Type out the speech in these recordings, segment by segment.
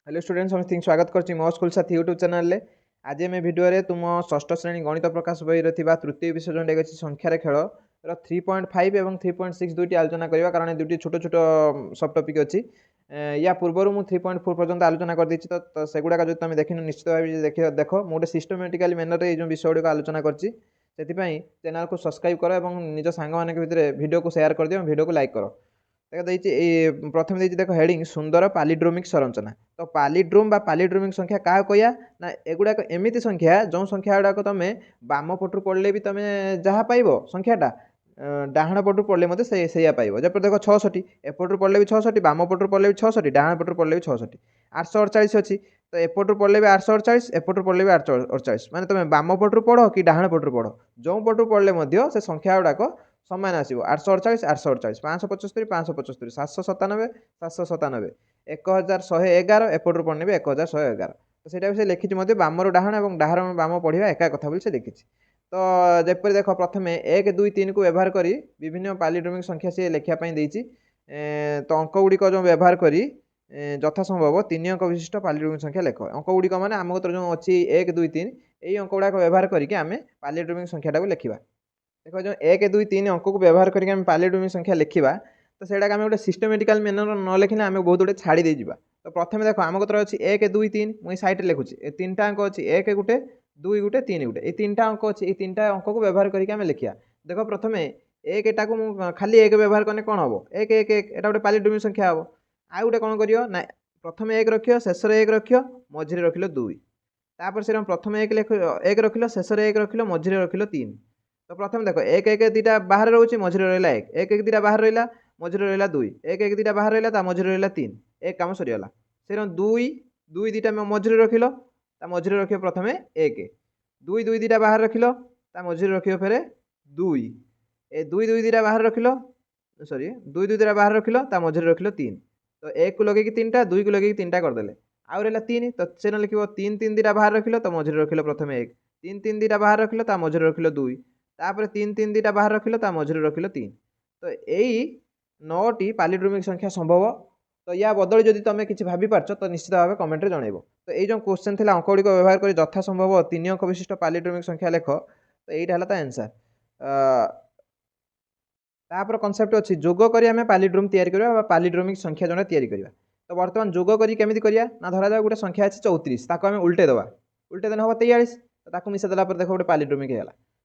Hello student समस्त स्वागत करछि मो स्कूल साथी यूट्यूब चैनल रे। आज आम भिडियो रे तुम षष्ठ श्रेणी गणित प्रकाश बही तृतीय विषय जो अच्छी संख्यार खेल 3.5 और 3.6 दुईटी आलोचना करवा कारण दुईटी छोट छोट सब टपिक अच्छी या पूर्वर मु 3.4 पर्यंत आलोचना कर देछि तो सेगुडा जो तुम देखिन निश्चित भाव देख मु गोटे सिस्टमेटिकली मेनर रे जो विषय गुड़िक आलोचना करछि चैनल को सब्सक्राइब कर और निज सांग मान भितर वीडियो को शेयर कर दियो वीडियो को लाइक कर। प्रथम देख हेडिंग सुंदर पालिड्रोमिक संरचना। तो पालिड्रोम बा पालिड्रोमिक संख्या क्या कहया ना एगुड़ाक एमती संख्या जो संख्या गुड़ाक तुम बाम पटू पढ़ले भी तुम जहाँ पाइब संख्याटा डाहाण पटू पढ़ले मत से पाइब। जब देख 66 एपटू पढ़ले भी 66 बाम पटू पढ़ले भी 66 डाहाण पटू पढ़ले भी 66 848 अच्छी तो एपटू पढ़ले भी 848 एपटू पढ़ले भी 848 माने तुम बाम पटू पढ़ कि डाहाण पटू पढ़ जो पटू पढ़ले से संख्या गुड़ाक समान आसो 848 848 575 575 797 797 1111 एपटू पढ़ने भी 1111 तो सहीटा भी से लिखी बामर डाहाण और डाहाण बाम पढ़ा एका कथा बोली से लिखी। तो जपर देख प्रथम 1 2 3 को व्यवहार कर विभिन्न पालिड्रोमिक संख्या सी लिखापी तो अंक गुड़िक जो व्यवहार कर यथासंभव 3 अंक विशिष्ट पालिड्रोमिक संख्या लेख। अंक गुड़िक मैंने आम जो अच्छी 1 2 3 यही अंक गुड़ाक व्यवहार करके आम पालिड्रोमिक संख्याटा को लिखा। देख जो 1 2 3 अंक को व्यवहार करके आम पालिड्रोमिक संख्या लिखा तो सैटा आम गोटे सिस्टमेटिकल मेनर न लिखिले आम बहुत गुटे छाड़ी दे जावा। तो प्रथम देख आम कतर अच्छी 1 2 3 मुझे सैड्रे लिखुची 3टा अंक अच्छी 1 गुटे 2 गुटे 3 गुटे ये 3टा अंक अच्छी 3टा अंक को व्यवहार करके आम लिखा। देख प्रथम एक एटा को खाली एक व्यवहार करने कौन हम 1 1 1 एटा गोटे पालिड्रोमिक संख्या हम आउ गोटे कौन कर ना प्रथम 1 रख शेष 1 रख मझे रख 2 तापर से प्रथम 1 रख शेष 1 रख मझे रख 3। तो प्रथम देख 1 1 2टा बाहर रोचे मझे रहा 1 1 1 2टा बाहर रहा मझे रहा 2 1 1 2टा बाहर रहा मझे रहा 3 एक काम सरीगला से 2 2 2टा मझे रख मझे रख प्रथम 1 2 2 2टा बाहर रख मझे रख फेर 2 ए 2 2 2टा बाहर रख सॉरी 2 2 2टा बाहर रख मझे रख 3 तो 1 को लगे 3टा 2 को लगे 3टा करदे आउ रहा 3 तो से लिख 3 3 2टा बाहर रख तो मझे रख प्रथम 1 3 3 2टा बाहर रख मझे रख 2 तापर 3 3 2टा बाहर रख मझे रख 3 तो यही 9टी पालिड्रोमिक संख्या संभव। तो या बदल जदि तुम किसी भाभी पार्छ तो निश्चित भाव कमेंट रे जनइब। तो ये जो क्वेश्चन थिला अंक गुड़िक व्यवहार कर यथा संभव 3 अंक विशिष्ट पालिड्रोमिक संख्या लेख तो यहीटा है आंसर। तापर कनसेप्ट अच्छी जोग करी आम पालिड्रोम तैयारी करवा पालिड्रोमिक संख्या जोड़ा तैयारी करवा। तो बर्तमान जोग करी केमी करिया ना धरा जाए गोटे संख्या अच्छी 34 ताको आम उल्टे देवा उल्टे देने हम 43 ताको मिसे देला पर देख गोटे पालिड्रोमिक है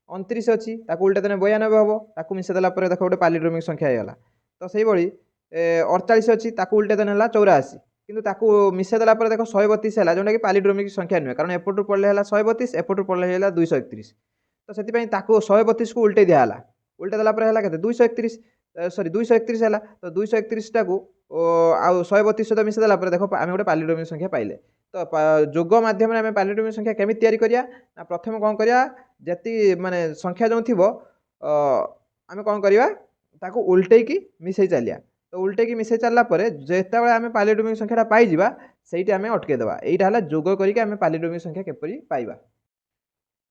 29 अच्छी ताको उल्टे देने 92 हम ताको मिसे देला पर देख गोटे पालिड्रोमिक संख्या है। तो से 48 अच्छी ताको उल्टे देने 84 किंतु ताको मिसे देला पर देख 132 है जोटा कि पालिड्रोमिक संख्या नुहे कारण एपटू पढ़ले 132 एपटू पढ़ले 231 तो से 132 को उल्टे दिया उल्टा देला पर है 231 सॉरी 231 है तो 231 टाक आउ 132 सहित मिसे देला पर देख आम गोटे पालिड्रोमिक संख्या पाइले। तो जोग मध्यम आम पालिड्रोमिक संख्या केमी तैयारी करिया ना प्रथम कौन करिया जति माने संख्या जो थी आम कौन करिया ताको उल्टे की मिसई चलिया। तो उल्टे की मिसई चलला पर जेतेबेले आम पालिड्रोमिक संख्याटा पाइबा सेठी आम अटकेदेवा यहीटा है जोग करके आम पालिड्रोमिक संख्या केपरि पाइबा।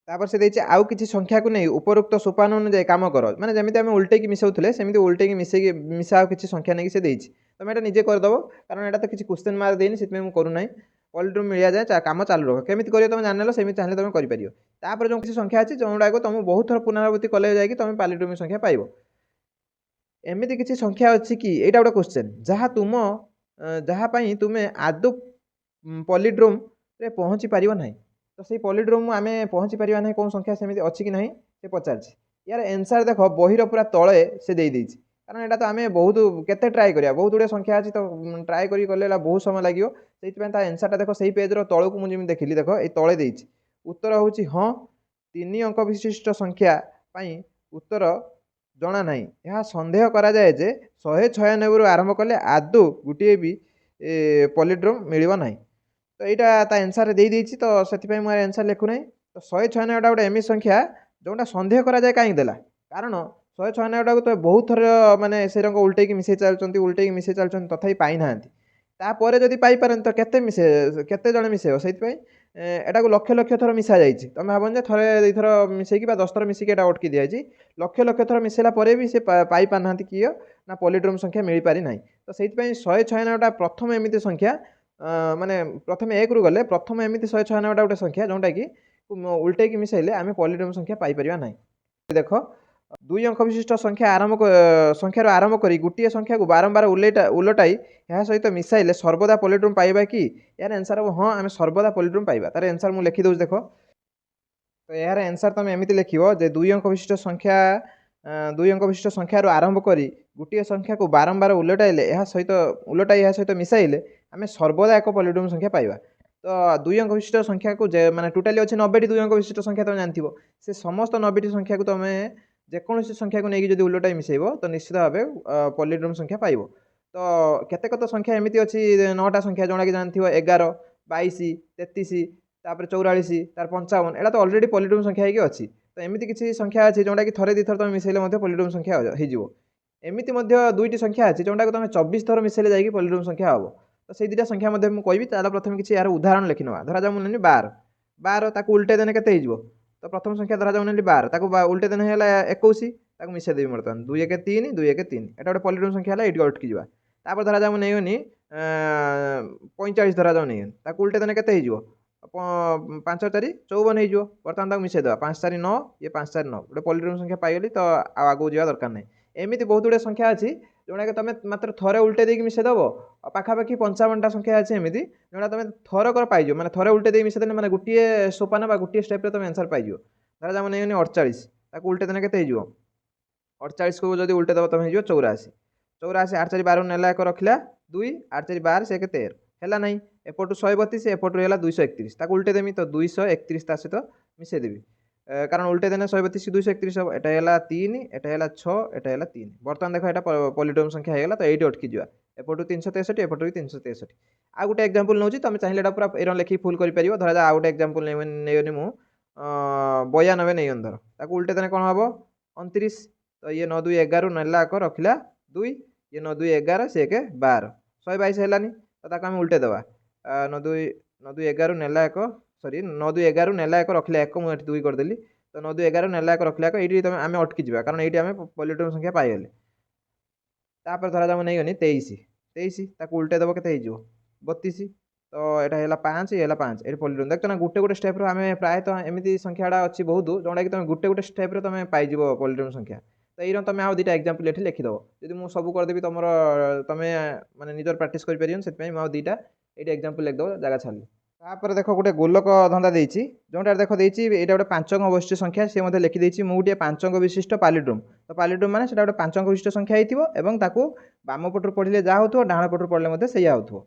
तापर से देछि आउ किछि संख्या को नहीं उपरोक्त सोपान अनुसार काम कर माने जमी आम उल्टे की मिसाउले सेमती उल्टे की मिसे मिसा किछि संख्या नहीं से देछि तुम एटा निजे करदेव कारण एटा तो किछि क्वेश्चन मार्क देनी से मुझे करूना पॉलिड्रोम मिल जाए काम चालू रख केमी कर तुम जान सेमती चाहिए तुम कर जो किसी संख्या अच्छी जोड़ा तुम बहुत थर पुनरावृत्ति कले जाए तुम पालिड्रोमिक संख्या पाइब। एमती किसी संख्या अच्छी कि यहाँ गोटे क्वेश्चन जहाँ तुम जहाँपाई तुम्हें आदौ पॉलिड्रोम रे पहुँची पार ना तो से पॉलिड्रोम आम पहुँची पार ना कौन संख्या सेमती अच्छी कि ना से पचार यार एनसार देख बहीर पूरा तले से देदें कारण यहाँ तो आम बहुत केते ट्राए करिया बहुत गुड़े संख्या अच्छी तो ट्राए कले बहुत समय लगे से एनसारटा देख से पेज्र तौक मुझे देखिली देख ये तले देछि उत्तर हूँ हाँ 3 अंक विशिष्ट संख्या उत्तर जना ना यह सन्देह करा जाए जे 196 आरंभ कले आदौ गोटे भी पॉलिड्रोम मिल ना तो यहाँ आंसर दे देछि तो से मुझे आंसर लिखुना। तो 196 गोटे एमती संख्या जोटा सन्देह करा जाए कहीं देला कारण 196 टाक तो बहुत थर माने से रंग उल्टे की मिसे चलते तथापि पाई ना तापर जदि पाइपारे तो केते मिसे केते जण मिसेब से एटा को लक्ष लक्ष थर मिसा जाइए तुम भावन थे दुई थर मिसेकी 10 थर मिसिकी अटकी दिखाई लक्ष लक्ष थर मिसेला भी से पाई पारना किए ना पॉलिड्रोम संख्या मिल पारि ना। तो से 196 प्रथम एमती संख्या ମାନେ ପ୍ରଥମେ 1 ରୁ ଗଲେ ପ୍ରଥମେ ଏମିତି 196ଟା ଗୋଟେ ସଂଖ୍ୟା ଯୋଉଟା କି ଉଲ୍ଟେଇକି ମିଶାଇଲେ ଆମେ ପଲିଡ୍ରମ ସଂଖ୍ୟା ପାଇପାରିବା ନାହିଁ। ଦେଖ 2 ଅଙ୍କ ବିଶିଷ୍ଟ ସଂଖ୍ୟାରୁ ଆରମ୍ଭ କରି ଗୋଟିଏ ସଂଖ୍ୟାକୁ ବାରମ୍ବାର ଉଲଟାଇ ଏହା ସହିତ ମିଶାଇଲେ ସର୍ବଦା ପଲିଡ୍ରମ ପାଇବା କି? ଏହାର ଆନ୍ସର ହେବ ହଁ, ଆମେ ସର୍ବଦା ପଲିଡ୍ରମ ପାଇବା। ତାର ଆନ୍ସର ମୁଁ ଲେଖି ଦେଉଛି ଦେଖ। ତ ଏହାର ଆନ୍ସର ତମେ ଏମିତି ଲେଖିବ ଯେ 2 ଅଙ୍କ ବିଶିଷ୍ଟ ସଂଖ୍ୟାରୁ ଆରମ୍ଭ କରି ଗୋଟିଏ ସଂଖ୍ୟାକୁ ବାରମ୍ବାର ଉଲଟାଇ ଏହା ସହିତ ମିଶାଇଲେ ଆମେ ସର୍ବଦା ଏକ ପଲିଡ୍ରମ ସଂଖ୍ୟା ପାଇବା। ତ 2 ଅଙ୍କ ବିଶିଷ୍ଟ ସଂଖ୍ୟାକୁ ମାନେ ଟୋଟାଲି ଅଛି 90ଟି 2 ଅଙ୍କ ବିଶିଷ୍ଟ ସଂଖ୍ୟା ତମେ ଜାଣିଥିବ। ସେ ସମସ୍ତ 90ଟି ସଂଖ୍ୟାକୁ ତମେ ଯେକୌଣସି ସଂଖ୍ୟାକୁ ନେଇକି ଯଦି ଉଲଟାଇ ମିଶାଇବ ତ ନିଶ୍ଚିତ ଭାବେ ପଲିଡ୍ରମ ସଂଖ୍ୟା ପାଇବ। ତ କେତେକ ସଂଖ୍ୟା ଏମିତି ଅଛି 9ଟା ସଂଖ୍ୟା ଯୋଉଟାକି ଜାଣିଥିବ 11, 22, 33, ତାପରେ 44, ତାର 55, ଏଟା ତ ଅଲରେଡି ପଲିଡ୍ରମ ସଂଖ୍ୟା ହେଇକି ଅଛି। ତ ଏମିତି କିଛି ସଂଖ୍ୟା ଅଛି ଯୋଉଟାକି ଥରେ ଦିଥର ତମେ ମିଶାଇଲେ ମଧ୍ୟ ପଲିଡ୍ରମ ସଂଖ୍ୟା ହେଇଯିବ। ଏମିତି ମଧ୍ୟ 2ଟି ସଂଖ୍ୟା ଅଛି ଯୋଉଟାକୁ ତମେ 24 ଥର ମିଶାଇଲେ ଯାଇକି ପଲିଡ୍ରମ ସଂଖ୍ୟା ହେବ। ତ ସେଇ ଦୁଇଟା ସଂଖ୍ୟା ମଧ୍ୟ ମୁଁ କହିବି। ତାହେଲେ ପ୍ରଥମେ କିଛି ଏହାର ଉଦାହରଣ ଲେଖିନେବା। ଧରାଯାଉ ମୁଁ ନେଲି 12 ତାକୁ ଉଲ୍ଟେଇ ଦେଲେ କେତେ ହେଇଯିବ? ତ ପ୍ରଥମ ସଂଖ୍ୟା ଧରାଯାଉ ନେଲି 12 ତାକୁ ଉଲ୍ଟେଇ ଦେଲେ ହେଇଗଲା 21, ତାକୁ ମିଶାଇ ଦେବି ବର୍ତ୍ତମାନ 2 1 3 2 1 3, ଏଟା ଗୋଟେ ପଲିଡ୍ରମ ସଂଖ୍ୟା ହେଲା, ଏଇଠି ଅଟକି ଯିବା। ତାପରେ ଧରାଯାଉ ମୁଁ ନେଇଗନି 45 ଧରାଯାଉ ନେଇଗନି, ତାକୁ ଉଲ୍ଟେଇ ଦେଲେ କେତେ ହେଇଯିବ? 5 4 54 ହେଇଯିବ। ବର୍ତ୍ତମାନ ତାକୁ ମିଶାଇ ଦେବା 5 4 9, ଇଏ 5 4 9, ଗୋଟେ ପଲିଡ୍ରମ ସଂଖ୍ୟା ପାଇଗଲି। ତ ଆଉ ଆଗକୁ ଯିବା ଦରକାର ନାହିଁ। ଏମିତି ବହୁତ ଗୁଡ଼ିଏ ସଂଖ୍ୟା ଅଛି ଯୋଉଟାକି ତମେ ମାତ୍ର ଥରେ ଉଲ୍ଟେଇ ଦେଇକି ମିଶାଇ ଦେବ। ପାଖାପାଖି 55ଟା ସଂଖ୍ୟା ଅଛି ଏମିତି ଯୋଉଟା ତମେ ଥରକର ପାଇଯିବ, ମାନେ ଥରେ ଉଲ୍ଟେଇ ଦେଇକି ମିଶାଇ ଦେଲେ ମାନେ ଗୋଟିଏ ସୋପାନ ବା ଗୋଟିଏ ଷ୍ଟେପ୍ରେ ତମେ ଆନ୍ସର ପାଇଯିବ। ଧରାଯାଉ ମୁଁ ନେଇଗନି 48, ତାକୁ ଉଲ୍ଟେଇ ଦେଲେ କେତେ ହେଇଯିବ? 48କୁ ଯଦି ଉଲ୍ଟେଇ ଦେବ ତମେ ହେଇଯିବ 84। 84 8 4 12 ନେଲା 1 ରଖିଲା 2, 8 4 12 ସେ 13 ହେଲା ନାହିଁ। ଏପଟୁ 132, ଏପଟୁ ହେଲା 231, ତାକୁ ଉଲ୍ଟେଇ ଦେମି ତ 231 ତା ସହିତ ମିଶାଇ ଦେବି, କାରଣ ଉଲ୍ଟେଇ ଦେଲେ 132 231 ହେବ। ଏଟା ହେଲା 3, ଏଟା ହେଲା 6, ଏଟା ହେଲା 3। ବର୍ତ୍ତମାନ ଦେଖ ଏଟା ପଲିଡ୍ରମ ସଂଖ୍ୟା ହେଇଗଲା। ତ ଏଇଠି ଅଟକି ଯିବା। ଏପଟୁ 363, ଏପଟୁ ବି 363। ଆଉ ଗୋଟେ ଏକ୍ସାମ୍ପଲ ନେଉଛି, ତମେ ଚାହିଁଲେ ଏଟା ପୁରା ଏଇଟା ଲେଖିକି ଫୁଲ କରିପାରିବ। ଧରାଯାଉ ଆଉ ଗୋଟେ ଏକ୍ସାମ୍ପଲ ନେଇଗନି ମୁଁ 92 ନେଇଗନି ଧର, ତାକୁ ଉଲ୍ଟେଇ ଦେଲେ କ'ଣ ହେବ? 29। ତ ଇଏ 9 2 11 ନେଲା 1 ରଖିଲା 2, ଇଏ 9 2 11 ସେ 1 12, 122 ହେଲାନି। ତ ତାକୁ ଆମେ ଉଲ୍ଟେଇ ଦେବା 9 2 11 ନେଲା 1, ସରି 9 2 11 ନେଲା 1 ରଖିଲା 1, ମୁଁ ଏଠି 2 କରିଦେଲି। ତ 9 2 11 ନେଲା 1 ରଖିଲା 1, ଏଇଠି ଆମେ ଅଟକି ଯିବା କାରଣ ଏଇଠି ଆମେ ପଲିଡ୍ରମ ସଂଖ୍ୟା ପାଇଗଲେ। ତାପରେ ଧରାଯାଉ ମୁଁ ନେଇଗନି 23, ତାକୁ ଉଲ୍ଟେଇ ଦେବ କେତେ ହେଇଯିବ? 32। ତ ଏଟା ହେଲା 5, ଇଏ ହେଲା 5, ଏଠି ପଲିଡ୍ରମ ଦେଖଛ ନା ଗୋଟେ ଗୋଟେ ଷ୍ଟେପ୍ରେ ଆମେ ପ୍ରାୟତଃ ଏମିତି ସଂଖ୍ୟାଟା ଅଛି ବହୁତ ଯୋଉଟାକି ତମେ ଗୋଟେ ଗୋଟେ ଷ୍ଟେପ୍ରେ ତମେ ପାଇଯିବ ପଲିଡ୍ରମ ସଂଖ୍ୟା। ତ ଏଇର ତମେ ଆଉ ଦୁଇଟା ଏକ୍ସାମ୍ପଲ ଏଠି ଲେଖିଦେବ। ଯଦି ମୁଁ ସବୁ କରିଦେବି ତମେ ମାନେ ନିଜର ପ୍ରାକ୍ଟିସ୍ କରିପାରିବନି, ସେଥିପାଇଁ ମୁଁ ଆଉ ଦୁଇଟା ଏଇଠି ଏକ୍ସାମ୍ପଲ ଲେଖିଦେବ ଜାଗା ଛାଡ଼ିଲି। ତାପରେ ଦେଖ ଗୋଟେ ଗୋଲକ ଧନ୍ଦା ଦେଇଛି ଯୋଉଟା ଦେଖ ଦେଇଛି ଏଇଟା ଗୋଟେ 5 ଅଙ୍କ ବିଶିଷ୍ଟ ସଂଖ୍ୟା। ସେ ମଧ୍ୟ ଲେଖିଦେଇଛି ମୁଁ ଗୋଟିଏ 5 ଅଙ୍କ ବିଶିଷ୍ଟ ପାଲିଡ୍ରମ। ତ ପାଲିଡ୍ରମ ମାନେ ସେଟା ଗୋଟେ 5 ଅଙ୍କ ବିଶିଷ୍ଟ ସଂଖ୍ୟା ହେଇଥିବ ଏବଂ ତାକୁ ବାମ ପଟରୁ ପଢ଼ିଲେ ଯାହା ହେଉଥିବ, ଡାହାଣ ପଟରୁ ପଢ଼ିଲେ ମଧ୍ୟ ସେଇଆ ହେଉଥିବ।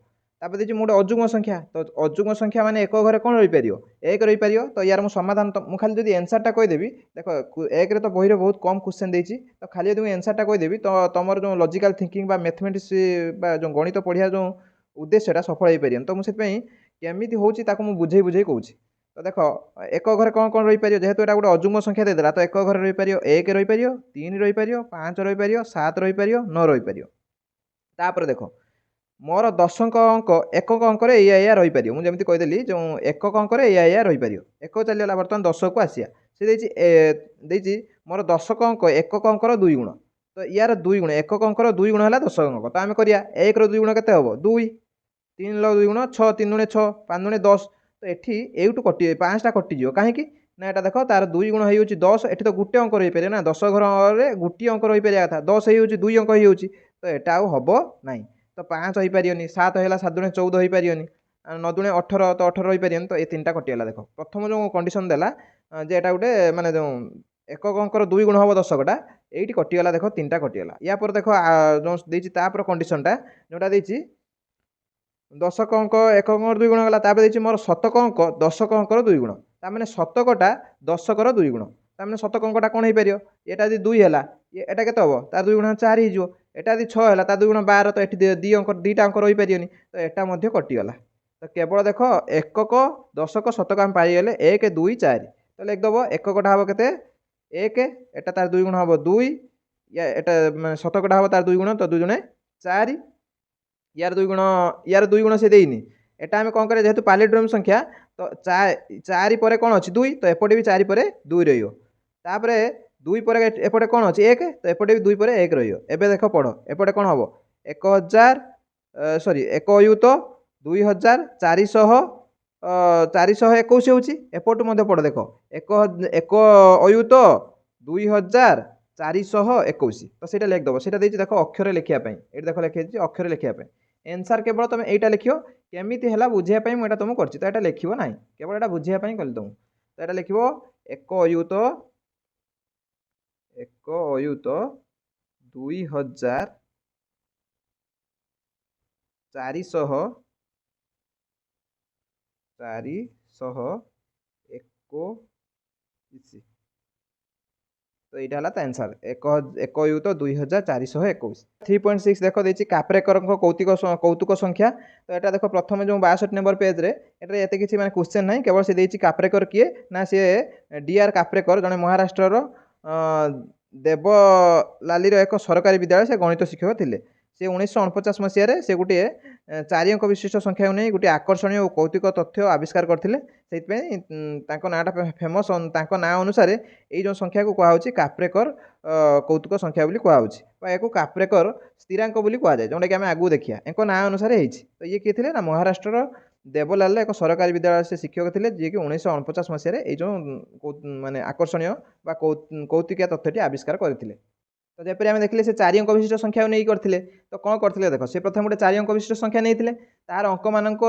ତାପରେ ଦେଇଛି ମୁଁ ଗୋଟେ ଅଯୁଗ୍ମ ସଂଖ୍ୟା। ତ ଅଯୁଗ୍ମ ସଂଖ୍ୟା ମାନେ ଏକ ଘରେ କ'ଣ ରହିପାରିବ? 1 ରହିପାରିବ। ତ ୟାର ମୁଁ ସମାଧାନ ମୁଁ ଖାଲି ଯଦି ଆନ୍ସରଟା କହିଦେବି, ଦେଖ 1ରେ ତ ବହିରେ ବହୁତ କମ୍ କ୍ୱେଶ୍ଚନ୍ ଦେଇଛି। ତ ଖାଲି ଯଦି ମୁଁ ଆନ୍ସରଟା କହିଦେବି ତ ତମର ଯେଉଁ ଲଜିକାଲ ଥିଙ୍କିଂ ବା ମ୍ୟାଥମେଟିକ୍ସ ବା ଯେଉଁ ଗଣିତ ପଢ଼ିବା ଯେଉଁ ଉଦ୍ଦେଶ୍ୟଟା ସଫଳ ହେଇପାରିବନି। ତ ମୁଁ ସେଥିପାଇଁ କେମିତି ହେଉଛି ତାକୁ ମୁଁ ବୁଝେଇ କହୁଛି। ତ ଦେଖ ଏକ ଘରେ କ'ଣ କ'ଣ ରହିପାରିବ? ଯେହେତୁ ଏଇଟା ଗୋଟେ ଅଯୁଗ୍ମ ସଂଖ୍ୟା ଦେଇଦେଲା, ତ ଏକ ଘରେ ରହିପାରିବ 1 ରହିପାରିବ, 3 ରହିପାରିବ, 5 ରହିପାରିବ, 7 ରହିପାରିବ, 9 ରହିପାରିବ। ତାପରେ ଦେଖ ମୋର 10ଙ୍କ ଅଙ୍କ ଏକକ ଅଙ୍କରେ ଏଇଆ ରହିପାରିବ। ମୁଁ ଯେମିତି କହିଦେଲି ଯେଉଁ ଏକକ ଅଙ୍କରେ ଏଇଆ ରହିପାରିବ। ଏକ ଚାଲିଗଲା, ବର୍ତ୍ତମାନ 10କୁ ଆସିବା। ସେ ଦେଇଛି ମୋର 10କ ଅଙ୍କ ଏକକ ଅଙ୍କର 2 ଗୁଣ। ତ ୟାର 2 ଗୁଣ, ଏକକ ଅଙ୍କର 2 ଗୁଣ ହେଲା 10କ ଅଙ୍କ। ତ ଆମେ କରିବା 1ର 2 ଗୁଣ କେତେ ହେବ? 2, 3ର 2 ଗୁଣ 6, 3 ଦୁଣେ 6, 5 ଦୁଣେ 10। ତ ଏଠି ଏଇଠୁ 5ଟା କଟିଯିବ। କାହିଁକି ନା ଏଟା ଦେଖ ତାର 2 ଗୁଣ ହେଇଯାଉଛି 10। ଏଠି ତ ଗୋଟେ ଅଙ୍କ ରହିପାରିବ ନା, 10 ଘରରେ ଗୋଟିଏ ଅଙ୍କ ରହିପାରିବା କଥା। 10 ହେଇଯାଉଛି 2 ଅଙ୍କ ହେଇଯାଉଛି, ତ ଏଟା ଆଉ ହେବ ନାହିଁ। ତ 5 ହେଇପାରିବନି, 7 ହେଲା 7 ଦୁଣେ 14 ହେଇପାରିବନି, 9 ଦୁଣେ 18, ତ 18 ରହିପାରିବନି। ତ ଏ 3ଟା କଟିଗଲା। ଦେଖ ପ୍ରଥମ ଯେଉଁ କଣ୍ଡିସନ ଦେଲା ଯେ ଏଟା ଗୋଟେ ମାନେ ଯେଉଁ ଏକକ ଅଙ୍କର 2 ଗୁଣ ହେବ 10କଟା, ଏଇଠି କଟିଗଲା। ଦେଖ 3ଟା କଟିଗଲା। ୟା ପରେ ଦେଖ ଯେଉଁ ଦେଇଛି ତାପରେ କଣ୍ଡିସନଟା ଯେଉଁଟା ଦେଇଛି 10କ ଅଙ୍କ ଏକକ ଅଙ୍କର 2 ଗୁଣ ଗଲା। ତାପରେ ଦେଇଛି ମୋର ଶତକ ଅଙ୍କ 10କ ଅଙ୍କର 2 ଗୁଣ। ତାମାନେ ଶତକଟା 10କର 2 ଗୁଣ। ତାମାନେ ଶତକ ଅଙ୍କଟା କ'ଣ ହେଇପାରିବ? ଏଟା ଯଦି 2 ହେଲା, ଏଟା କେତେ ହେବ? ତାର 2 ଗୁଣ 4 ହେଇଯିବ। ଏଟା ଯଦି 6 ହେଲା, ତାର 2 ଗୁଣ 12। ତ ଏଠି ଦୁଇଟା ଅଙ୍କ ରହିପାରିବନି, ତ ଏଟା ମଧ୍ୟ କଟିଗଲା। ତ କେବଳ ଦେଖ ଏକକ 10କ ଶତକ ଆମେ ପାଇଗଲେ 1 2 4। ତ ଲେଖିଦେବ ଏକକଟା ହେବ କେତେ? 1, ଏଟା ତାର 2 ଗୁଣ ହେବ 2, ଏଟା ଶତକଟା ହେବ ତାର 2 ଗୁଣ, ତ 2 ଦୁଣେ 4। ୟାର 2 ଗୁଣ ସେ ଦେଇନି। ଏଟା ଆମେ କ'ଣ କରିବା, ଯେହେତୁ ପାଲିଡ୍ରମ ସଂଖ୍ୟା ତ 4 ପରେ କ'ଣ ଅଛି? 2। ତ ଏପଟେ ବି 4 ପରେ 2 ରହିବ। ତାପରେ 2 ପରେ ଏପଟେ କ'ଣ ଅଛି? 1। ତ ଏପଟେ ବି 2 ପରେ 1 ରହିବ। ଏବେ ଦେଖ ପଢ଼, ଏପଟେ କ'ଣ ହେବ? 1 ଅୟୁତ 2421 ହେଉଛି ଏପଟୁ ମଧ୍ୟ ପଡ଼ ଦେଖ ଏକ ଅୟୁତ 2421 ତ ସେଇଟା ଲେଖିଦେବ ସେଇଟା ଦେଇଛି ଦେଖ ଅକ୍ଷରେ ଲେଖିବା ପାଇଁ ଏଇଠି ଦେଖ ଲେଖିଛି ଅକ୍ଷରେ ଲେଖିବା ପାଇଁ ଏନ୍ସାର କେବଳ ତୁମେ ଏଇଟା ଲେଖିବ କେମିତି ହେଲା ବୁଝିବା ପାଇଁ ମୁଁ ଏଇଟା ତୁମକୁ କରିଛି ତ ଏଇଟା ଲେଖିବ ନାହିଁ କେବଳ ଏଇଟା ବୁଝିବା ପାଇଁ କଲି ତୁମକୁ ତ ଏଇଟା ଲେଖିବ ଏକ ଅୟୁତ 2421 তো এইটা হল তা আনসার এক ୟୁତ 2421 3.6 দেখ দিয়েছি কাপ্রেকরଙ୍କ কৌতুক সংখ্যা তো এটা দেখো প্রথমে যে 62 নম্বর পেজরে এটা এতে কিছু মানে কোশ্চেন নাই কেবল সে দিয়েছি কাপ্রেকর কিয়ে না সে ডিআর কাপ্রেকর জনে মহারাষ্ট্রর দেবলালির এক সরকারি বিদ্যালয় সে গণিত শিক্ষক লে সে 1949 মସିହାରେ সে গোটিয়ে 4 অঙ্ক বিশিষ্ট সংখ্যা নেই গোটিয়ে আকর্ষণীয় ও কৌতুক তথ্য আবিষ্কার করলে সেইপাই তাঁর নাঁটা ফেমস তাঁর নাঁ অনুসারে এই যে সংখ্যাকে কুহচ্ছে কাপ্রেকর কৌতুক সংখ্যা বলে কুহচ্ছে বা একু কাপ্রেকর স্থিরাঙ্ক বলে কুহযায় যেটাকি আমি আগুক দেখা এঙ্ক নাঁ অনুসারে হয়েছি তো ইয়ে কিଏ ଥିଲେ না মহারাষ্ট্রর দেবলাল এক সরকারি বিদ্যালয় সে শিক্ষক ଥିଲେ ଯିଏକି 1949 মସିহাରେ এই যে মানে আকর্ষণীয় বা কৌতুকিয়া তথ্যটি আবিষ্কার করে তো যেপরি আমি দেখলে সে 4 অঙ্ক বিশিষ্ট সংখ্যা নেই করলে তো কোণ করলে দেখ সে প্রথমে গোটে 4 অঙ্ক বিশিষ্ট সংখ্যা নিয়ে তার অঙ্ক মানক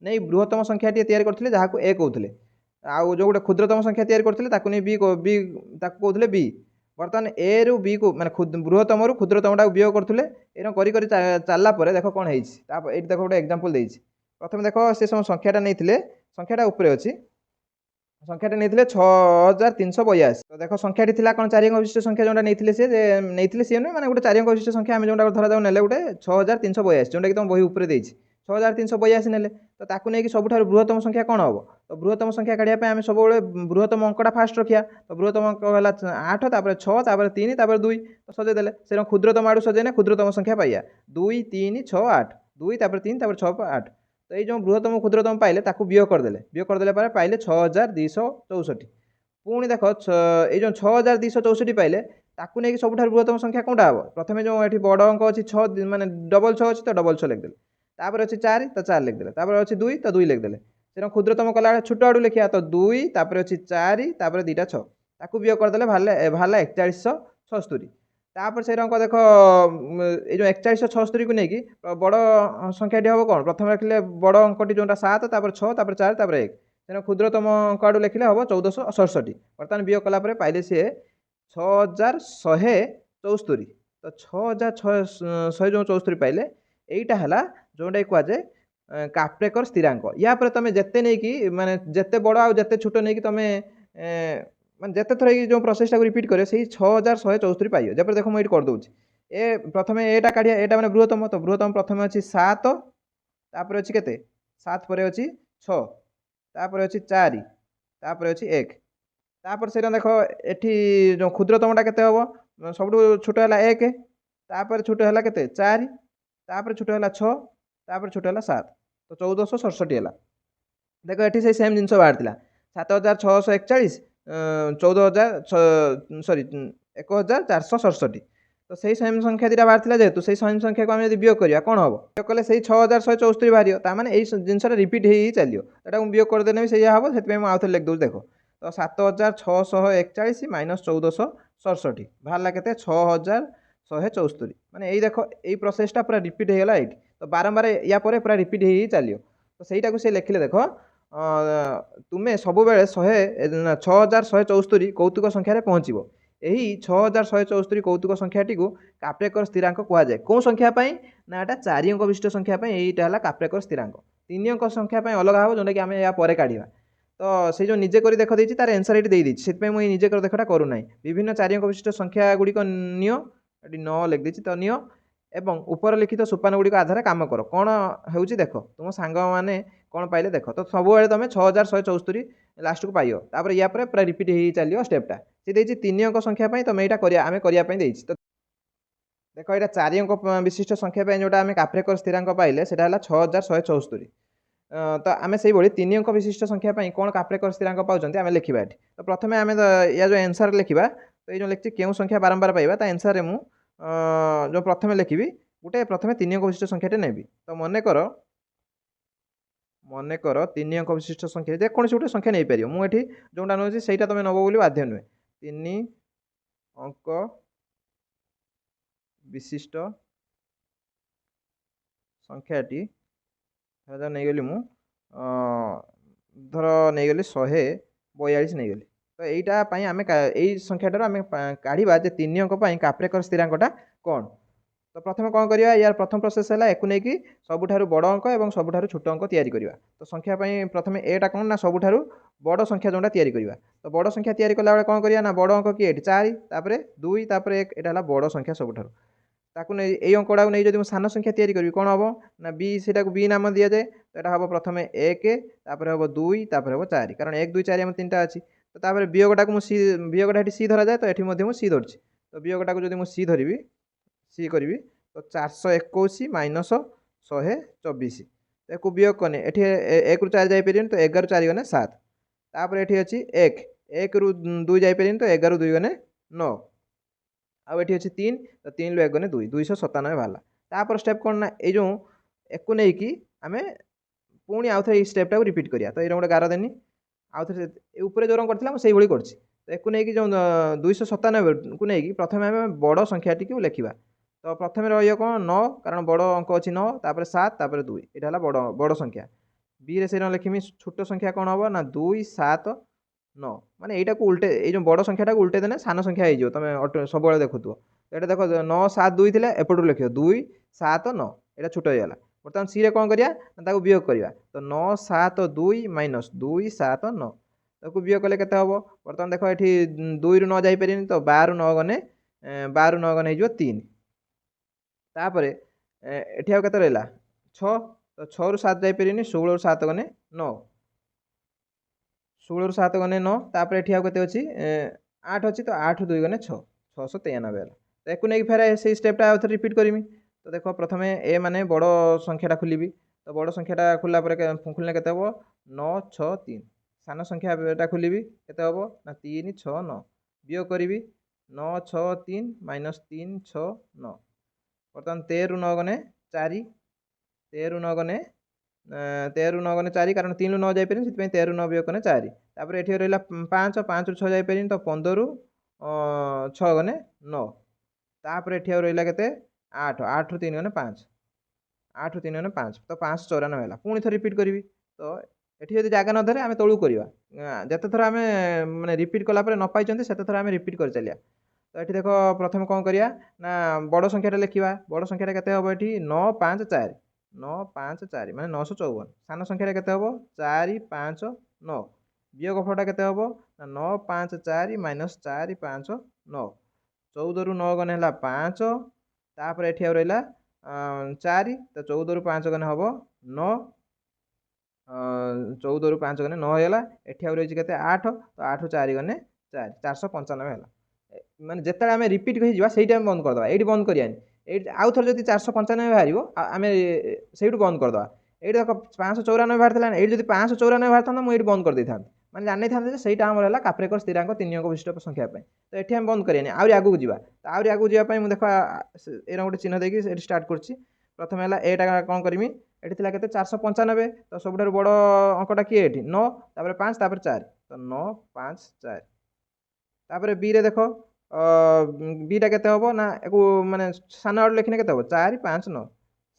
নেই বৃহত্তম সংখ্যাটি তৈরি করলে যা এ কৌলে आउ जो गोटे क्षुद्रतम संख्या तैयारी करते बी कहते बी बर्तमान ए रु बी को माने बृहत्तम रु क्षुद्रतम टाक वियोग करते एरकम करी चलला देख कौन है देख गोटे एग्जांपल देछि प्रथम देख से सब संख्याटा नहीं संख्याटा उपरे अच्छी संख्याटा नहीं 6382 तो देख संख्याटी थी कौन 4 अंक विशिष्ट संख्या जोटा नहीं सी नुहे मैंने गोटे 4 अंक विशिष्ट संख्या आम जो धरा जाऊ ने गोटे 6382 जोटा कि तुम बही उपरे देछि 6382 ने तो ताकू नहीं सबुठ बृहत्तम संख्या कौन हम तो बृहत्तम संख्या काढ़ा आम सब बृहत्तम अंकटा फास्ट रखिया तो बृहत्तम अंक है 8 तापर 6 तापर 3 तापर 2 तो सजेदेले से क्षुद्रतम आड़ू सजेने क्षुद्रतम संख्या पाइया 2 3 6 8 2 तापर 3 तापर 6 8 तो ये जो बृहत्तम क्षुद्रतम पाइले ताकू वियोग करदेले पाइले 6264 पुणी देख ये जो 6264 पाइले ताकू नहीं सबुठ बृहत्तम संख्या कौटा हम प्रथम जो ये बड़ अंक अच्छी 6 माने डबल 6 अच्छी तो डबल 6 लिखदेले तापर अच्छी 4 तो 4 लिखदेले तापर अच्छी 2 तो 2 लिखदेले से क्षुद्रतम कला छोट आड़ू लिखिया तो 2 तापर अच्छी 4 तापर 2टा 6 ताकू वियोग करदेले बाहर 4176 तापर से अंक देख ये जो 4176 को लेकिन बड़ संख्याटी हम कौन प्रथम रखिले बड़ अंकटी जोटा 7 तापर 6 तापर 4 तापर 1 से क्षुद्रतम अंक आड़ू लिखिले हम 1467 बर्तमान वियोग कला पाइले सी 6174 तो 6174 पाइले यहीटा है जोटा कहुए काप्रेकर स्थिरांक या पर तुम जिते नहीं कि माने जिते बड़ आउ जिते छोट नहीं कि तुम माने जिते थर जो प्रोसेसटा को रिपीट करे से 6174 पाइयो जब देख मुझे करदे ए प्रथम एटा काढ़िया एटा माने बृहत्तम तो बृहत्तम प्रथम अच्छी 7 तापर अच्छी केते 7 पर अच्छी 6 तापर अच्छी 4 तापर अच्छी 1 तापर से देख एठी जो क्षुद्रतमटा केते हम सब छोट है 1 तापर छोट है केते 4 तापर छोट है 6 तापर छोट है 7 तो 1467 है देख ये से सेम जिन बाहर 7641 14000 सॉरी 1467 तो सही सेम संख्या दुटा बाहर जेहेतु से सेम संख्या को आम वियोग करवा कौन हम वियोग कले से 6174 बाहर ताने यही जिनसा रिपीट हो चलो यहाँ वियोग करदेने भी सही हम से आउ थे लिखिदे देख तो 7641 माइनस 1467 बाहर के 6174 माने यही देख यही प्रोसेसटा पूरा रिपीट होगा ये तो बारंबार या पूरा रिपीट हो चलो तो सहीटा से लिखिले देख तुम्हें सब 6174 कौतुक संख्यार पहुँचब यही 6174 कौतुक संख्याटी को काप्रेकर स्थिरांक कहुए कौ संख्यापाई ना यहाँ 4 अंक विशिष्ट संख्यापाई यहीटा है काप्रेकर स्थिरांक 3 अंक संख्यापाई अलग हम जोटा कि आम या पर काढ़ा तो से जो निजे कर देख देती तार एनसर ये देदी से मुझे निजे कर देखा करूना विभिन्न 4 अंक विशिष्ट संख्या गुड़िक नियो ये 9 लिख देती तो नियो एवं उपर लिखित सोपान गुड़िक आधार काम कर कौन हो देख तुम सांग मैंने कौन पाइले देख तो सब तुम 6174 लास्ट को पाइयो तापर या पूरा रिपीट हो चलो स्टेपटा सी देती 3 अंक संख्या तुम यहाँ आम करने तो देख यहाँ 4 अंक विशिष्ट संख्या जोटा आम काप्रेकर स्थिरांक पाइले से 6174 तो आम से 3 अंक विशिष्ट संख्या कौन काप्रेकर स्थिरांक पाँच आम लिखा ये तो प्रथम आम या जो एनसर लिखा तो ये जो लिखी क्यों संख्या बारंबार पाइबा तो एनसर मु जो प्रथम लिखी गोटे प्रथम 3 अंक विशिष्ट संख्याटे नेबी तो मन कर ମନେକର 3 ଅଙ୍କ ବିଶିଷ୍ଟ ସଂଖ୍ୟା ଯେକୌଣସି ଗୋଟେ ସଂଖ୍ୟା ନେଇପାରିବ। ମୁଁ ଏଠି ଯେଉଁଟା ନେଉଛି ସେଇଟା ତୁମେ ନେବ ବୋଲି ବାଧ୍ୟ ନୁହେଁ। 3 ଅଙ୍କ ବିଶିଷ୍ଟ ସଂଖ୍ୟାଟି ଧର ନେଇଗଲି ମୁଁ ଧର ନେଇଗଲି 142 ନେଇଗଲି। ତ এইটা ପାଇଁ ଆମେ ଏଇ ସଂଖ୍ୟାଟାରୁ ଆମେ କାଢ଼ିବା ଯେ 3 ଅଙ୍କ ପାଇଁ କାପ୍ରେକର ସ୍ଥିରାଙ୍କଟା କ'ଣ। ତ ପ୍ରଥମେ କ'ଣ କରିବା, ୟାର ପ୍ରଥମ ପ୍ରୋସେସ୍ ହେଲା ଏକୁ ନେଇକି ସବୁଠାରୁ ବଡ଼ ଅଙ୍କ ଏବଂ ସବୁଠାରୁ ଛୋଟ ଅଙ୍କ ତିଆରି କରିବା। ତ ସଂଖ୍ୟା ପାଇଁ ପ୍ରଥମେ ଏଟା କ'ଣ ନା ସବୁଠାରୁ ବଡ଼ ସଂଖ୍ୟା ଯେଉଁଟା ତିଆରି କରିବା। ତ ବଡ଼ ସଂଖ୍ୟା ତିଆରି କଲାବେଳେ କ'ଣ କରିବା ନା ବଡ଼ ଅଙ୍କ କିଏ ଏଠି 4, ତାପରେ 2, ତାପରେ 1, ଏଇଟା ହେଲା ବଡ଼ ସଂଖ୍ୟା ସବୁଠାରୁ। ତାକୁ ନେଇ ଏଇ ଅଙ୍କଟାକୁ ନେଇ ଯଦି ମୁଁ ସାନ ସଂଖ୍ୟା ତିଆରି କରିବି କ'ଣ ହେବ ନା ବି, ସେଟାକୁ ବି ନାମ ଦିଆଯାଏ। ତ ଏଟା ହେବ ପ୍ରଥମେ 1, ତାପରେ ହେବ 2, ତାପରେ ହେବ 4, କାରଣ 1, 2, 4 ଆମର ତିନିଟା ଅଛି। ତ ତାପରେ ବିୟୋଗଟାକୁ ମୁଁ ସି, ବିୟୋଗଟା ଏଠି ସି ଧରାଯାଏ, ତ ଏଠି ମଧ୍ୟ ମୁଁ ସି ଧରୁଛି। ତ ବିୟୋଗଟାକୁ ଯଦି ମୁଁ ସି ଧରିବି, ସି କରିବି, ତ 421 ମାଇନସ୍ 124 ଏକୁ ବିୟୋଗ କଲେ ଏଠି 1ରୁ 4 ଯାଇପାରିବନି, ତ 11ରୁ 4 ଗଲେ 7। ତାପରେ ଏଠି ଅଛି 1ରୁ 2 ଯାଇପାରିବନି, ତ 11ରୁ 2 ଗଲେ 9। ଆଉ ଏଠି ଅଛି 3, ତ 3ରୁ 1 ଗଲେ 2, 297 ବାହାରିଲା। ତାପରେ ଷ୍ଟେପ୍ କ'ଣ ନା ଏଇ ଯେଉଁ ଏକୁ ନେଇକି ଆମେ ପୁଣି ଆଉଥରେ ଏଇ ଷ୍ଟେପ୍ଟାକୁ ରିପିଟ୍ କରିବା। ତ ଏଇଟା ଗୋଟେ ଗାର ଦେନି, ଆଉଥରେ ଉପରେ ଯେଉଁ ରଙ୍ଗ କରିଥିଲା ମୁଁ ସେଇଭଳି କରିଛି। ତ ଏକୁ ନେଇକି ଯେଉଁ 297କୁ ନେଇକି ପ୍ରଥମେ ଆମେ ବଡ଼ ସଂଖ୍ୟାଟିକୁ ଲେଖିବା। ତ ପ୍ରଥମେ ରହିବ କ'ଣ 9, କାରଣ ବଡ଼ ଅଙ୍କ ଅଛି 9, ତାପରେ 7, ତାପରେ 2, ଏଇଟା ହେଲା ବଡ଼ ସଂଖ୍ୟା। ବିରେ ସେଇଟା ଲେଖିମି ଛୋଟ ସଂଖ୍ୟା କ'ଣ ହେବ ନା 2, 7, 9, ମାନେ ଏଇଟାକୁ ଉଲ୍ଟେ, ଏଇ ଯେଉଁ ବଡ଼ ସଂଖ୍ୟାଟାକୁ ଉଲ୍ଟେଇ ଦେଲେ ସାନ ସଂଖ୍ୟା ହେଇଯିବ, ତୁମେ ସବୁବେଳେ ଦେଖୁଥିବ। ତ ଏଇଟା ଦେଖ 9, 7, 2 ଥିଲା, ଏପଟରୁ ଲେଖିବ 2, 7, 9, ଏଇଟା ଛୋଟ ହେଇଗଲା। ବର୍ତ୍ତମାନ ସିରେ କ'ଣ କରିବା ନା ତାକୁ ବିୟୋଗ କରିବା। ତ 9, 7, 2 ମାଇନସ୍ 2, 7, 9, ତାକୁ ବିୟୋଗ କଲେ କେତେ ହେବ। ବର୍ତ୍ତମାନ ଦେଖ ଏଠି 2ରୁ 9 ଯାଇପାରିବନି, ତ 12ରୁ 9 ଗଲେ 12ରୁ 9 ଗଲେ ହେଇଯିବ 3। ତାପରେ ଏଠି ଆଉ କେତେ ରହିଲା 6, ତ 6ରୁ 7 ଯାଇପାରିବନି, 16ରୁ 7 ଗଲେ 9, 16ରୁ 7 ଗଲେ 9। ତାପରେ ଏଠି ଆଉ କେତେ ଅଛି 8 ଅଛି, ତ 8ରୁ 2 ଗଲେ 6, 693 ହେଲା। ତ ଏକୁ ନେଇକି ଫେରେ ସେଇ ଷ୍ଟେପ୍ଟା ଆଉ ଥରେ ରିପିଟ୍ କରିମି। ତ ଦେଖ ପ୍ରଥମେ ଏ ମାନେ ବଡ଼ ସଂଖ୍ୟାଟା ଖୋଲିବି। ତ ବଡ଼ ସଂଖ୍ୟାଟା ଖୋଲିଲା ପରେ ଖୋଲିଲେ କେତେ ହେବ 9, 6, 3। ସାନ ସଂଖ୍ୟାଟା ଖୋଲିବି, କେତେ ହେବ ନା 3, 6, 9। ବିୟୋଗ କରିବି 9, 6, 3 ମାଇନସ୍ 3, 6, 9। ବର୍ତ୍ତମାନ 13ରୁ 9 ଗଲେ 4, 13ରୁ 9 ଗଲେ 4, କାରଣ 3ରୁ 9 ଯାଇପାରିବନି, ସେଥିପାଇଁ 13ରୁ 9 ବିୟୋଗ କଲେ 4। ତାପରେ ଏଠି ରହିଲା 5, 5ରୁ 6 ଯାଇପାରିବନି, ତ 15ରୁ 6 ଗଲେ 9। ତାପରେ ଏଠି ଆଉ ରହିଲା କେତେ 8, 8ରୁ 3 ଗଲେ 5, 8ରୁ 3 ଗଲେ 5, ତ 594 ହେଲା। ପୁଣି ଥରେ ରିପିଟ୍ କରିବି। ତ ଏଠି ଯଦି ଜାଗା ନ ଧରେ ଆମେ ତଳକୁ କରିବା। ଯେତେ ଥର ଆମେ ମାନେ ରିପିଟ୍ କଲା ପରେ ନ ପାଇଛନ୍ତି ସେତେ ଥର ଆମେ ରିପିଟ୍ କରି ଚାଲିବା। ତ ଏଠି ଦେଖ ପ୍ରଥମେ କ'ଣ କରିବା ନା ବଡ଼ ସଂଖ୍ୟାଟା ଲେଖିବା। ବଡ଼ ସଂଖ୍ୟାଟା କେତେ ହେବ ଏଠି 9, 5, 4, 9, 5, 4 ମାନେ 954। ସାନ ସଂଖ୍ୟାଟା କେତେ ହେବ 4, 5, 9। ବିୟୋଗ ଫଳଟା କେତେ ହେବ ନା 9, 5, 4 ମାଇନସ୍ 4, 5, 9। 14ରୁ 9 ଗଲେ ହେଲା 5, ତାପରେ ଏଠି ଆଉ ରହିଲା 4, ତ 14ରୁ 5 ଗଲେ ହେବ 9, 14ରୁ 5 ଗଲେ 9 ହେଇଗଲା। ଏଠି ଆଉ ରହିଛି କେତେ 8, ତ 8ରୁ 4 ଗଲେ 4, 495 ହେଲା। ମାନେ ଯେତେବେଳେ ଆମେ ରିପିଟ୍ ହେଇଯିବା ସେଇଟା ଆମେ ବନ୍ଦ କରିଦେବା, ଏଇଠି ବନ୍ଦ କରିବାନି। ଏଇଠି ଆଉ ଥରେ ଯଦି 495 ବାହାରିବ ଆମେ ସେଇଠୁ ବନ୍ଦ କରିଦେବା। ଏଇଠି ଦେଖ 594 ବାହାରିଥିଲା, ଏଇଠି ଯଦି 594 ବାହାରିଥାନ୍ତା ମୁଁ ଏଇଠି ବନ୍ଦ କରିଦେଇଥାନ୍ତି, ମାନେ ଜାଣିଥାନ୍ତେ ଯେ ସେଇଟା ଆମର ହେଲା କାପ୍ରେକର ସ୍ଥିରାଙ୍କ 3 ଅଙ୍କ ବିଶିଷ୍ଟ ସଂଖ୍ୟା ପାଇଁ। ତ ଏଠି ଆମେ ବନ୍ଦ କରିବାନି, ଆହୁରି ଆଗକୁ ଯିବା। ତ ଆହୁରି ଆଗକୁ ଯିବା ପାଇଁ ମୁଁ ଦେଖ ଏଇଟା ଗୋଟେ ଚିହ୍ନ ଦେଇକି ଏଠି ଷ୍ଟାର୍ଟ କରୁଛି। ପ୍ରଥମେ ହେଲା ଏଇଟା କ'ଣ କରିମି, ଏଠି ଥିଲା କେତେ 495, ତ ସବୁଠାରୁ ବଡ଼ ଅଙ୍କଟା କିଏ ଏଠି 9, ତାପରେ 5, ତାପରେ 4, ତ 9, 5, 4। ତାପରେ ବିରେ ଦେଖ ବିଟା କେତେ ହେବ ନା ଏକୁ ମାନେ ସାନ ଆଡ଼ୁ ଲେଖିଲେ କେତେ ହେବ 4, 5, 9।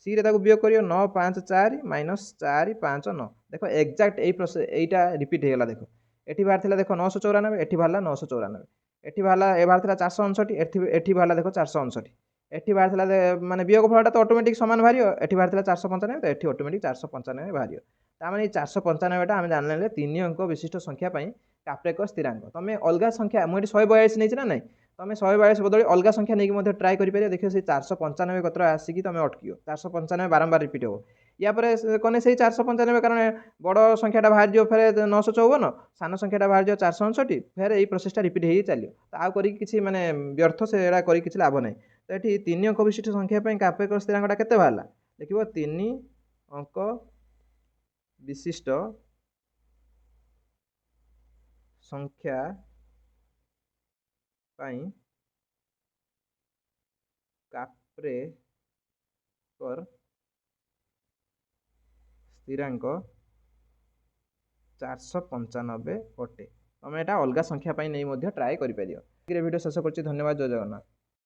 ସିରେ ତାକୁ ବିୟୋଗ କରିବ 9, 5, 4 ମାଇନସ୍ 4, 5, 9। ଦେଖ ଏକ୍ଜାକ୍ଟ ଏଇ ପ୍ରୋସେସ୍ ଏଇଟା ରିପିଟ୍ ହେଇଗଲା। ଦେଖ ଏଠି ବାହାରିଥିଲା ଦେଖ 994, ଏଠି ବାହାରିଲା 994, ଏଠି ବାହାରିଲା ଏ ବାହାରିଥିଲା 459, ଏଠି ବାହାରିଲା ଦେଖ 459। ଏଠି ବାହାରିଥିଲା ମାନେ ବିୟୋଗ ଫଳଟା ତ ଅଟୋମେଟିକ୍ ସମାନ ବାହାରିବ। ଏଠି ବାହାରିଥିଲା 495, ତ ଏଠି ଅଟୋମେଟିକ୍ 495 ବାହାରିବ। ତାମାନେ ଏଇ 495ଟା ଆମେ ଜାଣିଲେ 3 ଅଙ୍କ ବିଶିଷ୍ଟ ସଂଖ୍ୟା ପାଇଁ କାପ୍ରେକର ସ୍ଥିରାଙ୍କ। ତମେ ଅଲଗା ସଂଖ୍ୟା ମୁଁ ଏଠି 142 ନେଇଛି ନା ନାଇଁ, ତମେ 142 ବଦଳି ଅଲଗା ସଂଖ୍ୟା ନେଇକି ମଧ୍ୟ ଟ୍ରାଏ କରିପାରିବ। ଦେଖିବ ସେଇ 495 କତର ଆସିକି ତମେ ଅଟକିବ। 495 ବାରମ୍ବାର ରିପିଟ୍ ହେବ। ୟା ପରେ କନେ ସେଇ 495, କାରଣ ବଡ଼ ସଂଖ୍ୟାଟା ବାହାରିଯିବ ଫେରେ 954, ସାନ ସଂଖ୍ୟାଟା ବାହାରିଯିବ 459, ଫେରେ ଏଇ ପ୍ରୋସେସଟା ରିପିଟ୍ ହେଇ ଚାଲିବ। ତ ଆଉ କରିକି କିଛି ମାନେ ବ୍ୟର୍ଥ ସେଟା କରିକି କିଛି ଲାଭ ନାହିଁ। ତ ଏଠି 3 ଅଙ୍କ ବିଶିଷ୍ଟ ସଂଖ୍ୟା ପାଇଁ କାପ୍ରେକର ସ୍ଥିରାଙ୍କଟା କେତେ ବାହାରିଲା, ଦେଖିବ 3 ଅଙ୍କ ବିଶିଷ୍ଟ ସଂଖ୍ୟା ପାଇଁ କାପ୍ରେକର ସ୍ଥିରାଙ୍କ 495 ଅଟେ। ତୁମେ ଏଇଟା ଅଲଗା ସଂଖ୍ୟା ପାଇଁ ନେଇ ମଧ୍ୟ ଟ୍ରାଏ କରିପାରିବ। ଭିଡ଼ିଓ ଶେଷ କରୁଛି। ଧନ୍ୟବାଦ। ଜୟ ଜଗନ୍ନାଥ।